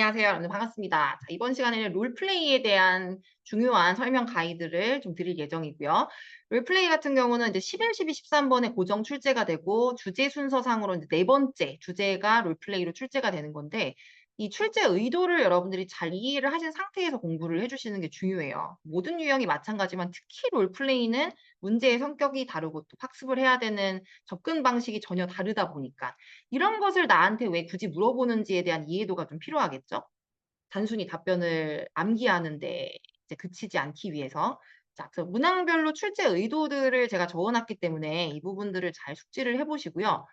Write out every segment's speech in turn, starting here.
안녕하세요. 여러분 반갑습니다. 자, 이번 시간에는 롤플레이에 대한 중요한 설명 가이드를 좀 드릴 예정이고요. 롤플레이 같은 경우는 이제 11, 12, 13번에 고정 출제가 되고 주제 순서상으로 이제 네 번째 주제가 롤플레이로 출제가 되는 건데 이 출제 의도를 여러분들이 잘 이해를 하신 상태에서 공부를 해주시는 게 중요해요. 모든 유형이 마찬가지만 특히 롤플레이는 문제의 성격이 다르고 또 학습을 해야 되는 접근 방식이 전혀 다르다 보니까 이런 것을 나한테 왜 굳이 물어보는지에 대한 이해도가 좀 필요하겠죠? 단순히 답변을 암기하는 데 이제 그치지 않기 위해서. 자, 그래서 문항별로 출제 의도들을 제가 적어 놨기 때문에 이 부분들을 잘 숙지를 해 보시고요.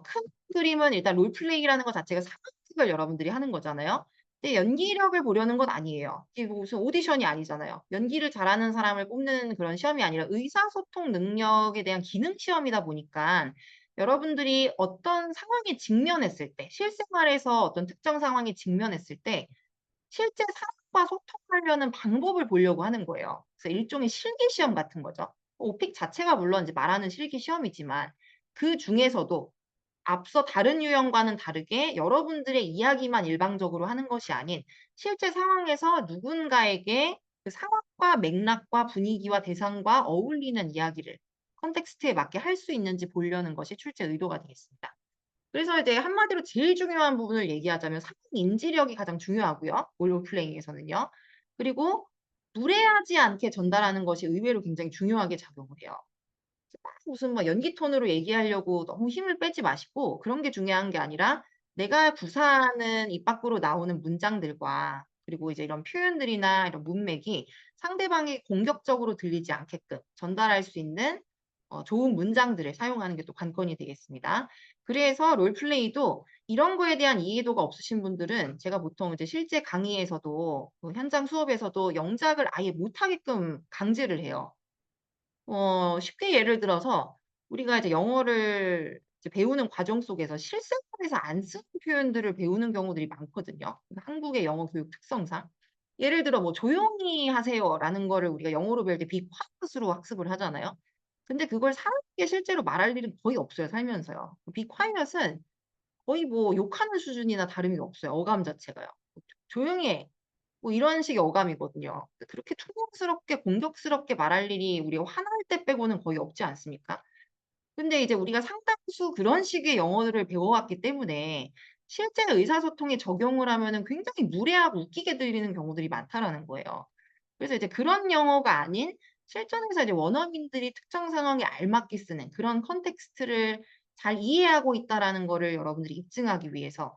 큰 그림은 일단 롤플레이라는 것 자체가 상황극을 여러분들이 하는 거잖아요. 근데 연기력을 보려는 건 아니에요. 이게 뭐 무슨 오디션이 아니잖아요. 연기를 잘하는 사람을 뽑는 그런 시험이 아니라 의사소통 능력에 대한 기능 시험이다 보니까 여러분들이 어떤 상황에 직면했을 때, 실생활에서 어떤 특정 상황에 직면했을 때 실제 사람과 소통하려는 방법을 보려고 하는 거예요. 그래서 일종의 실기 시험 같은 거죠. 오픽 자체가 물론 이제 말하는 실기 시험이지만 그중에서도 앞서 다른 유형과는 다르게 여러분들의 이야기만 일방적으로 하는 것이 아닌 실제 상황에서 누군가에게 그 상황과 맥락과 분위기와 대상과 어울리는 이야기를 컨텍스트에 맞게 할 수 있는지 보려는 것이 출제 의도가 되겠습니다. 그래서 이제 한마디로 제일 중요한 부분을 얘기하자면 상황 인지력이 가장 중요하고요. 롤플레잉에서는요. 그리고 무례하지 않게 전달하는 것이 의외로 굉장히 중요하게 작용을 해요. 막 무슨 막 연기 톤으로 얘기하려고 너무 힘을 빼지 마시고 그런 게 중요한 게 아니라 내가 구사하는 입 밖으로 나오는 문장들과 그리고 이제 이런 표현들이나 이런 문맥이 상대방이 공격적으로 들리지 않게끔 전달할 수 있는 좋은 문장들을 사용하는 게 또 관건이 되겠습니다. 그래서 롤플레이도 이런 거에 대한 이해도가 없으신 분들은 제가 보통 이제 실제 강의에서도 현장 수업에서도 영작을 아예 못하게끔 강제를 해요. 쉽게 예를 들어서 우리가 이제 영어를 이제 배우는 과정 속에서 실생활에서 안 쓰는 표현들을 배우는 경우들이 많거든요, 한국의 영어 교육 특성상. 예를 들어 뭐 "조용히 하세요."라는 거를 우리가 영어로 배울 때 be quiet으로 학습을 하잖아요. 근데 그걸 사람에게 실제로 말할 일은 거의 없어요, 살면서요. be quiet은 거의 뭐 욕하는 수준이나 다름이 없어요, 어감 자체가요. "조용히 해." 뭐 이런 식의 어감이거든요. 그렇게 퉁명스럽게 공격스럽게 말할 일이 우리가 화날 때 빼고는 거의 없지 않습니까? 근데 이제 우리가 상당수 그런 식의 영어를 배워왔기 때문에 실제 의사소통에 적용을 하면은 굉장히 무례하고 웃기게 들리는 경우들이 많다라는 거예요. 그래서 이제 그런 영어가 아닌 실전에서 이제 원어민들이 특정 상황에 알맞게 쓰는 그런 컨텍스트를 잘 이해하고 있다라는 거를 여러분들이 입증하기 위해서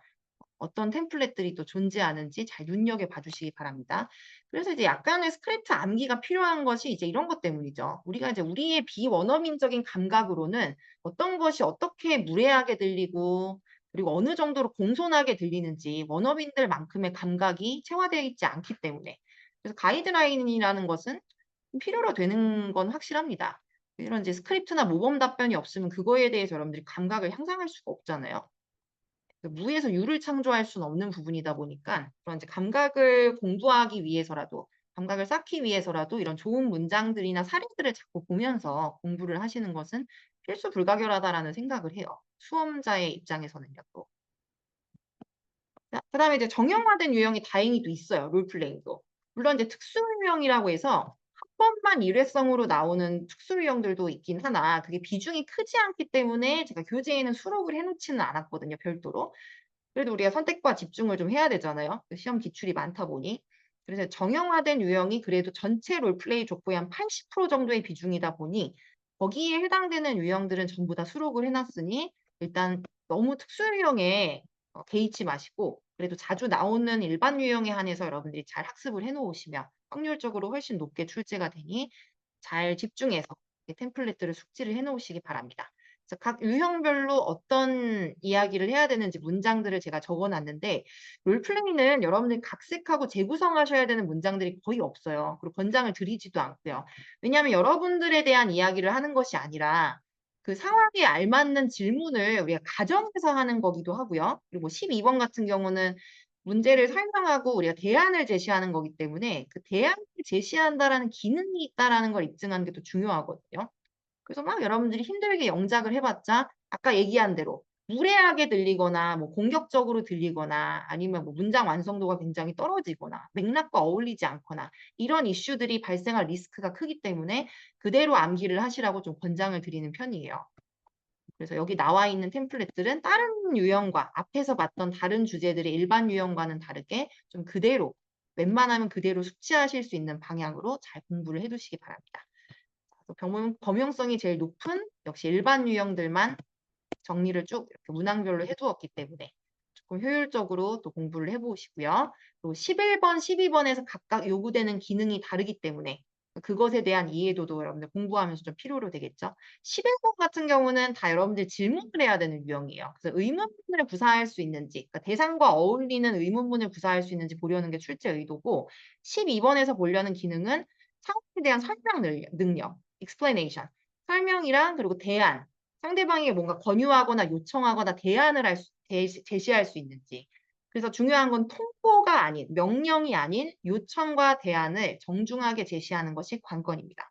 어떤 템플릿들이 또 존재하는지 잘 눈여겨봐 주시기 바랍니다. 그래서 이제 약간의 스크립트 암기가 필요한 것이 이제 이런 것 때문이죠. 우리가 이제 우리의 비원어민적인 감각으로는 어떤 것이 어떻게 무례하게 들리고 그리고 어느 정도로 공손하게 들리는지 원어민들만큼의 감각이 체화되어 있지 않기 때문에 그래서 가이드라인이라는 것은 필요로 되는 건 확실합니다. 이런 이제 스크립트나 모범 답변이 없으면 그거에 대해서 여러분들이 감각을 향상할 수가 없잖아요. 무에서 유를 창조할 수는 없는 부분이다 보니까 그런 이제 감각을 공부하기 위해서라도 감각을 쌓기 위해서라도 이런 좋은 문장들이나 사례들을 자꾸 보면서 공부를 하시는 것은 필수 불가결하다라는 생각을 해요, 수험자의 입장에서는요 또. 자, 그다음에 이제 정형화된 유형이 다행히 또 있어요, 롤플레잉도. 물론 이제 특수 유형이라고 해서 한 번만 일회성으로 나오는 특수 유형들도 있긴 하나 그게 비중이 크지 않기 때문에 제가 교재에는 수록을 해 놓지는 않았거든요, 별도로. 그래도 우리가 선택과 집중을 좀 해야 되잖아요, 그 시험 기출이 많다 보니. 그래서 정형화된 유형이 그래도 전체 롤플레이 족보의 한 80% 정도의 비중이다 보니 거기에 해당되는 유형들은 전부 다 수록을 해 놨으니 일단 너무 특수 유형에 개의치 마시고 그래도 자주 나오는 일반 유형에 한해서 여러분들이 잘 학습을 해 놓으시면 확률적으로 훨씬 높게 출제가 되니 잘 집중해서 이 템플릿들을 숙지를 해 놓으시기 바랍니다. 그래서 각 유형별로 어떤 이야기를 해야 되는지 문장들을 제가 적어 놨는데 롤플레이는 여러분들이 각색하고 재구성하셔야 되는 문장들이 거의 없어요. 그리고 권장을 드리지도 않고요. 왜냐하면 여러분들에 대한 이야기를 하는 것이 아니라 그 상황에 알맞는 질문을 우리가 가정에서 하는 거기도 하고요. 그리고 12번 같은 경우는 문제를 설명하고 우리가 대안을 제시하는 거기 때문에 그 대안을 제시한다라는 기능이 있다라는 걸 입증하는 게 또 중요하거든요. 그래서 막 여러분들이 힘들게 영작을 해 봤자 아까 얘기한 대로 무례하게 들리거나 뭐 공격적으로 들리거나 아니면 뭐 문장 완성도가 굉장히 떨어지거나 맥락과 어울리지 않거나 이런 이슈들이 발생할 리스크가 크기 때문에 그대로 암기를 하시라고 좀 권장을 드리는 편이에요. 그래서 여기 나와 있는 템플릿들은 다른 유형과 앞에서 봤던 다른 주제들의 일반 유형과는 다르게 좀 그대로 웬만하면 그대로 숙지하실 수 있는 방향으로 잘 공부를 해 두시기 바랍니다. 범용성이 제일 높은 역시 일반 유형들만 정리를 쭉 이렇게 문항별로 해 두었기 때문에 조금 효율적으로 또 공부를 해 보시고요. 또 11번, 12번에서 각각 요구되는 기능이 다르기 때문에 그것에 대한 이해도도 여러분들 공부하면서 좀 필요로 되겠죠. 11번 같은 경우는 다 여러분들 질문을 해야 되는 유형이에요. 그래서 의문문을 구사할 수 있는지, 그러니까 대상과 어울리는 의문문을 구사할 수 있는지 보려는 게 출제 의도고 12번에서 보려는 기능은 상황에 대한 설명 능력, explanation, 설명이랑 그리고 대안, 상대방에게 뭔가 권유하거나 요청하거나 대안을 제시할 수 있는지. 그래서 중요한 건 통보가 아닌, 명령이 아닌 요청과 대안을 정중하게 제시하는 것이 관건입니다.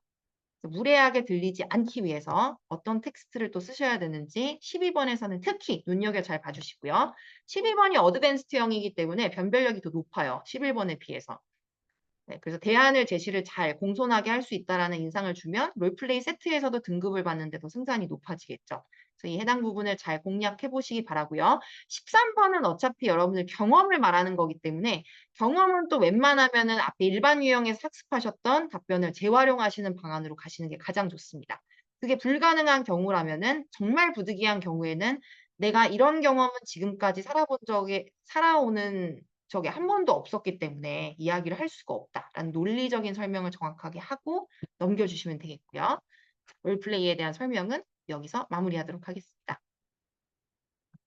무례하게 들리지 않기 위해서 어떤 텍스트를 또 쓰셔야 되는지 12번에서는 특히 눈여겨 잘 봐주시고요. 12번이 어드밴스트형이기 때문에 변별력이 더 높아요. 11번에 비해서. 네, 그래서 대안을 제시를 잘 공손하게 할 수 있다라는 인상을 주면 롤플레이 세트에서도 등급을 받는데 도 승산이 높아지겠죠. 그래서 이 해당 부분을 잘 공략해 보시기 바라고요. 13번은 어차피 여러분들 경험을 말하는 거기 때문에 경험은 또 웬만하면은 앞에 일반 유형에서 학습하셨던 답변을 재활용하시는 방안으로 가시는 게 가장 좋습니다. 그게 불가능한 경우라면은 정말 부득이한 경우에는 내가 이런 경험은 지금까지 살아오는 적이 한 번도 없었기 때문에 이야기를 할 수가 없다라는 논리적인 설명을 정확하게 하고 넘겨주시면 되겠고요. 롤플레이에 대한 설명은 여기서 마무리하도록 하겠습니다.